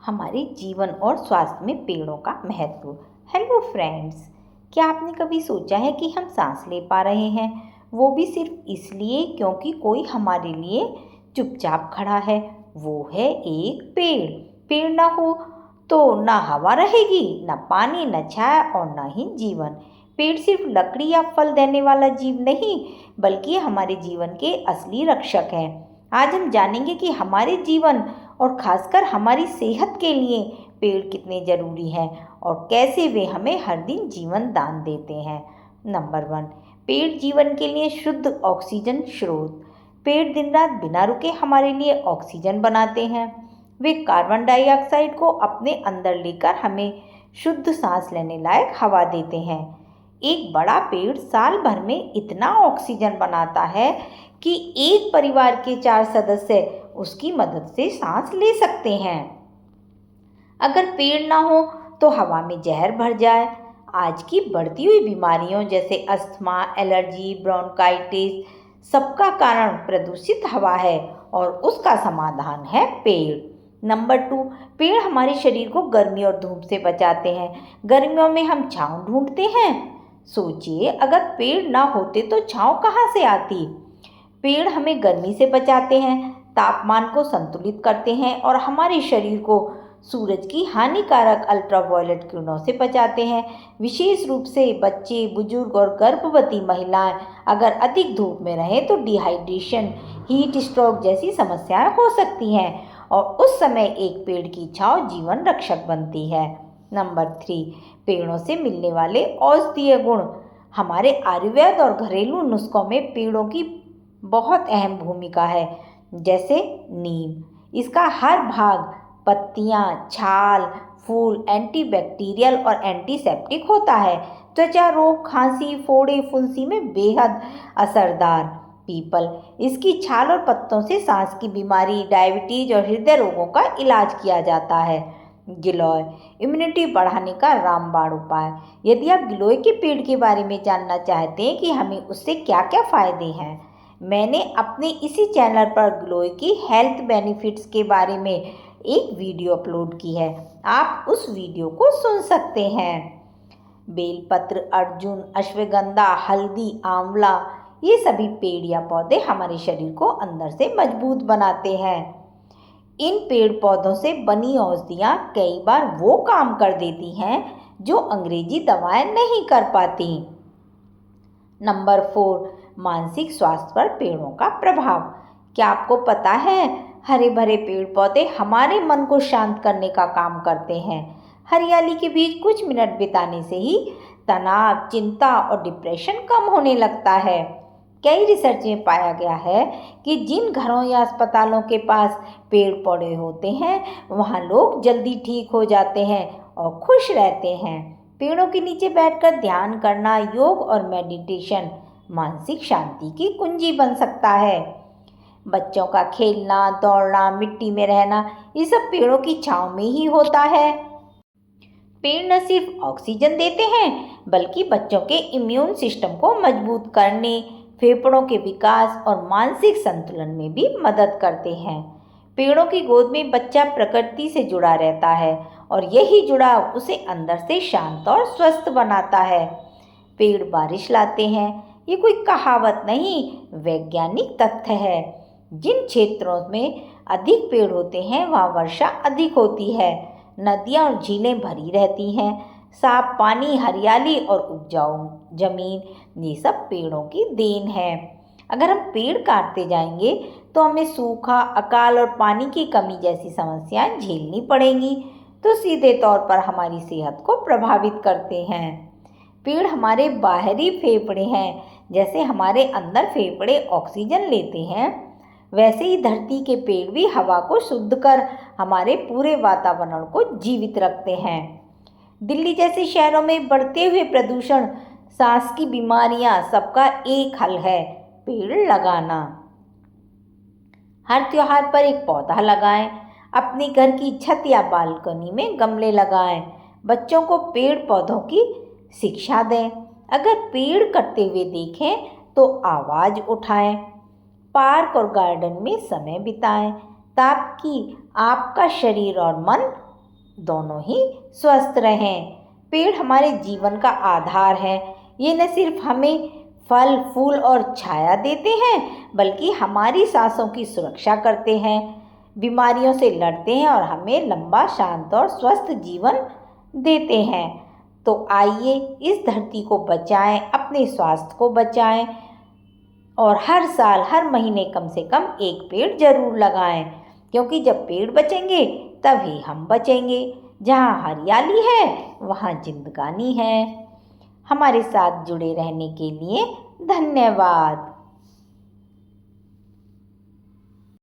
हमारे जीवन और स्वास्थ्य में पेड़ों का महत्व। हेलो फ्रेंड्स, क्या आपने कभी सोचा है कि हम सांस ले पा रहे हैं, वो भी सिर्फ इसलिए क्योंकि कोई हमारे लिए चुपचाप खड़ा है। वो है एक पेड़। पेड़ ना हो तो ना हवा रहेगी, ना पानी, ना छाया और ना ही जीवन। पेड़ सिर्फ लकड़ी या फल देने वाला जीव नहीं, बल्कि हमारे जीवन के असली रक्षक हैं। आज हम जानेंगे कि हमारे जीवन और खासकर हमारी सेहत के लिए पेड़ कितने ज़रूरी हैं और कैसे वे हमें हर दिन जीवन दान देते हैं। नंबर 1, पेड़ जीवन के लिए शुद्ध ऑक्सीजन स्रोत। पेड़ दिन रात बिना रुके हमारे लिए ऑक्सीजन बनाते हैं। वे कार्बन डाइऑक्साइड को अपने अंदर लेकर हमें शुद्ध सांस लेने लायक हवा देते हैं। एक बड़ा पेड़ साल भर में इतना ऑक्सीजन बनाता है कि एक परिवार के 4 सदस्य उसकी मदद से सांस ले सकते हैं। अगर पेड़ ना हो तो हवा में जहर भर जाए। आज की बढ़ती हुई बीमारियों जैसे अस्थमा, एलर्जी, ब्रोंकाइटिस सबका कारण प्रदूषित हवा है और उसका समाधान है पेड़। नंबर 2, पेड़ हमारे शरीर को गर्मी और धूप से बचाते हैं। गर्मियों में हम छांव ढूंढते हैं। सोचिए, अगर पेड़ ना होते तो छांव कहाँ से आती। पेड़ हमें गर्मी से बचाते हैं, तापमान को संतुलित करते हैं और हमारे शरीर को सूरज की हानिकारक अल्ट्रावायलेट किरणों से बचाते हैं। विशेष रूप से बच्चे, बुजुर्ग और गर्भवती महिलाएं अगर अधिक धूप में रहें तो डिहाइड्रेशन, हीट स्ट्रोक जैसी समस्याएं हो सकती हैं और उस समय एक पेड़ की छांव जीवन रक्षक बनती है। नंबर 3, पेड़ों से मिलने वाले औषधीय गुण। हमारे आयुर्वेद और घरेलू नुस्खों में पेड़ों की बहुत अहम भूमिका है। जैसे नीम, इसका हर भाग, पत्तियां, छाल, फूल एंटीबैक्टीरियल और एंटीसेप्टिक होता है। त्वचा रोग, खांसी, फोड़े, फुंसी में बेहद असरदार। पीपल, इसकी छाल और पत्तों से सांस की बीमारी, डायबिटीज और हृदय रोगों का इलाज किया जाता है। गिलोय, इम्यूनिटी बढ़ाने का रामबाण उपाय। यदि आप गिलोय के पेड़ के बारे में जानना चाहते हैं कि हमें उससे क्या क्या फायदे हैं, मैंने अपने इसी चैनल पर गिलोय की हेल्थ बेनिफिट्स के बारे में एक वीडियो अपलोड की है। आप उस वीडियो को सुन सकते हैं। बेलपत्र, अर्जुन, अश्वगंधा, हल्दी, आंवला, ये सभी पेड़ या पौधे हमारे शरीर को अंदर से मजबूत बनाते हैं। इन पेड़ पौधों से बनी औषधियाँ कई बार वो काम कर देती हैं जो अंग्रेजी दवाएं नहीं कर पाती। नंबर 4, मानसिक स्वास्थ्य पर पेड़ों का प्रभाव। क्या आपको पता है, हरे भरे पेड़ पौधे हमारे मन को शांत करने का काम करते हैं। हरियाली के बीच कुछ मिनट बिताने से ही तनाव, चिंता और डिप्रेशन कम होने लगता है। कई रिसर्च में पाया गया है कि जिन घरों या अस्पतालों के पास पेड़ पौधे होते हैं वहाँ लोग जल्दी ठीक हो जाते हैं और खुश रहते हैं। पेड़ों के नीचे बैठकर ध्यान करना, योग और मेडिटेशन मानसिक शांति की कुंजी बन सकता है। बच्चों का खेलना, दौड़ना, मिट्टी में रहना, ये सब पेड़ों की छांव में ही होता है। पेड़ न सिर्फ ऑक्सीजन देते हैं बल्कि बच्चों के इम्यून सिस्टम को मजबूत करने, फेफड़ों के विकास और मानसिक संतुलन में भी मदद करते हैं। पेड़ों की गोद में बच्चा प्रकृति से जुड़ा रहता है और यही जुड़ाव उसे अंदर से शांत और स्वस्थ बनाता है। पेड़ बारिश लाते हैं, ये कोई कहावत नहीं, वैज्ञानिक तथ्य है। जिन क्षेत्रों में अधिक पेड़ होते हैं वहाँ वर्षा अधिक होती है, नदियाँ और झीलें भरी रहती हैं, साफ पानी, हरियाली और उपजाऊ जमीन, ये सब पेड़ों की देन है। अगर हम पेड़ काटते जाएंगे तो हमें सूखा, अकाल और पानी की कमी जैसी समस्याएं झेलनी पड़ेंगी, तो सीधे तौर पर हमारी सेहत को प्रभावित करते हैं। पेड़ हमारे बाहरी फेफड़े हैं। जैसे हमारे अंदर फेफड़े ऑक्सीजन लेते हैं, वैसे ही धरती के पेड़ भी हवा को शुद्ध कर हमारे पूरे वातावरण को जीवित रखते हैं। दिल्ली जैसे शहरों में बढ़ते हुए प्रदूषण, सांस की बीमारियां, सबका एक हल है, पेड़ लगाना। हर त्योहार पर एक पौधा लगाएं, अपने घर की छत या बालकनी में गमले लगाएं, बच्चों को पेड़ पौधों की शिक्षा दें। अगर पेड़ कटते हुए देखें तो आवाज़ उठाएं, पार्क और गार्डन में समय बिताएं ताकि आपका शरीर और मन दोनों ही स्वस्थ रहें। पेड़ हमारे जीवन का आधार है। ये न सिर्फ हमें फल, फूल और छाया देते हैं, बल्कि हमारी सांसों की सुरक्षा करते हैं, बीमारियों से लड़ते हैं और हमें लंबा, शांत और स्वस्थ जीवन देते हैं। तो आइए इस धरती को बचाएं, अपने स्वास्थ्य को बचाएं और हर साल, हर महीने कम से कम एक पेड़ जरूर लगाएं, क्योंकि जब पेड़ बचेंगे तभी हम बचेंगे। जहाँ हरियाली है वहाँ जिंदगानी है। हमारे साथ जुड़े रहने के लिए धन्यवाद।